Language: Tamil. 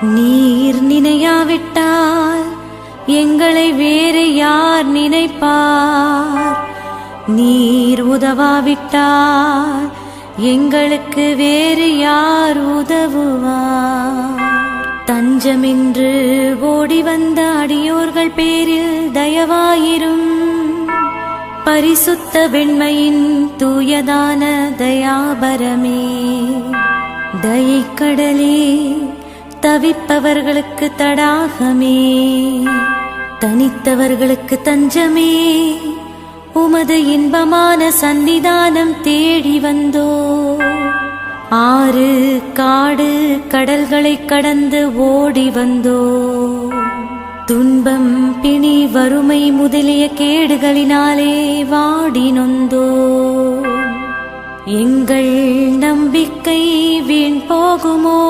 நீர் நினையாவிட்டால் எங்களை வேறு யார் நினைப்பார்? நீர் உதவாவிட்டால் எங்களுக்கு வேறு யார் உதவுவார்? தஞ்சமென்று ஓடி வந்த அடியோர்கள் பேரில் தயவாயிரும். பரிசுத்த வெண்மையின் தூயதான தயாபரமே, தயைக்கடலே, தவிப்பவர்களுக்கு தடாகமே, தனித்தவர்களுக்கு தஞ்சமே, உமது இன்பமான சந்நிதானம் தேடி வந்தோ. ஆறு காடு கடல்களை கடந்து ஓடி வந்தோ. துன்பம் பிணி வறுமை முதலிய கேடுகளினாலே வாடி நொந்தோ. எங்கள் நம்பிக்கை வீண் போகுமோ?